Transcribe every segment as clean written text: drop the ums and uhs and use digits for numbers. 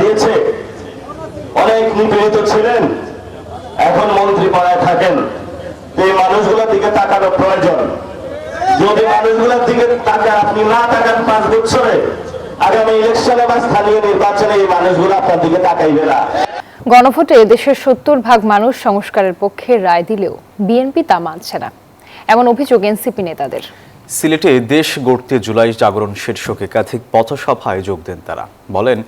দিয়েছে, অনেক নিপীড়িত ছিলেন, এখন মন্ত্রী পাড়ায় থাকেন। এই মানুষগুলোর দিকে তাকানো প্রয়োজন। যদি মানুষগুলোর দিকে আপনি না তাকান 5 বছরে, আগামী ইলেকশনে বা স্থানীয় নির্বাচনে এই মানুষগুলো আপনার দিকে তাকাইবে না। গণভোটে দেশের 70% মানুষ সংস্কারের পক্ষে রায় দিলেও বিএনপি তা মানছে না, এমন অভিযোগ এনসিপি নেতাদের। সিলেটে দেশ গড়তে জুলাই জাগরণ শীর্ষক একাধিক পথসভায় যোগ দেন তারা। বলেন,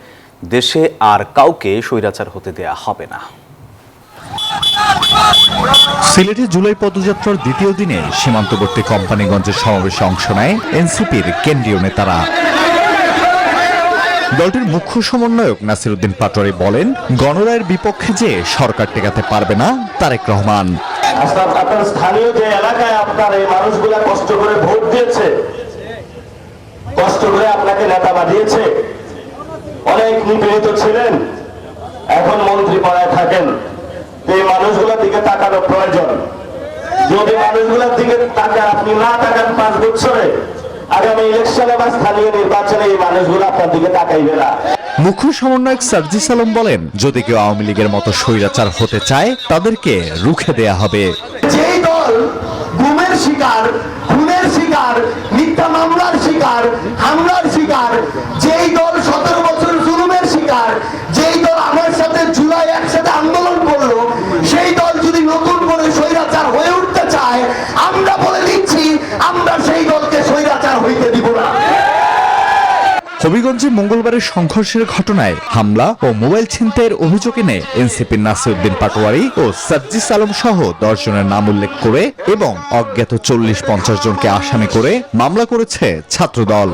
দেশে আর কাউকে স্বৈরাচার হতে দেয়া হবে না। সিলেটে জুলাই পদযাত্রার দ্বিতীয় দিনে সীমান্তবর্তী কোম্পানিগঞ্জের সমাবেশে অংশ নেয় এনসিপির কেন্দ্রীয় নেতারা। দলটির মুখ্য সমন্বয়ক নাসির উদ্দিন পাটোয়ারি বলেন, গণরায়ের বিপক্ষে যে সরকার টেকাতে পারবে না তারেক রহমান। আপনার স্থানীয় যে এলাকায় আপনার এই মানুষগুলা কষ্ট করে ভোট দিয়েছে, কষ্ট করে আপনাকে নেতা বানিয়েছে, অনেক নিপীড়িত ছিলেন, এখন মন্ত্রী পাড়ায় থাকেন। এই মানুষগুলোর দিকে তাকানো প্রয়োজন। যদি মানুষগুলোর দিকে আপনি না তাকান 5 বছরে, আগামী ইলেকশনে বা স্থানীয় নির্বাচনে এই মানুষগুলো আপনার দিকে তাকাইবে না। মুখ্য সমন্বয়ক সার্জিস আলম বলেন, যদি কেউ আওয়ামী লীগের মতো স্বৈরাচার হতে চায় তাদেরকে রুখে দেয়া হবে। যেই দল গুমের শিকার, খুনের শিকার, মিথ্যা মামলার শিকার, হামলার শিকার, যেই দল 17 বছর জুলুমের শিকার, যেই দল আমার সাথে জুলাই একসাথে আন্দোলন করলো, সেই দল যদি নতুন করে স্বৈরাচার হয়ে উঠতে চায়, আমরা বলে দিচ্ছি আমরা সেই দলকে স্বৈরাচার হইতে দিব না। হবিগঞ্জে মঙ্গলবারের সংঘর্ষের ঘটনায় হামলা ও মোবাইল ছিনতাইয়ের অভিযোগ এনে এনসিপির নাসির উদ্দিন পাটোয়ারি ও সার্জিস আলম সহ 10 জনের নাম উল্লেখ করে এবং অজ্ঞাত 40-50 জনকে আসামি করে মামলা করেছে ছাত্রদল।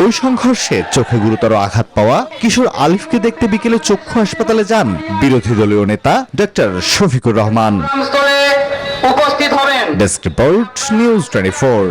ওই সংঘর্ষে চোখে গুরুতর আঘাত পাওয়া কিশোর আলিফকে দেখতে বিকেলে চক্ষু হাসপাতালে যান বিরোধী দলীয় নেতা ডক্টর শফিকুর রহমান। উপস্থিত হবেন। Desk report, news 24।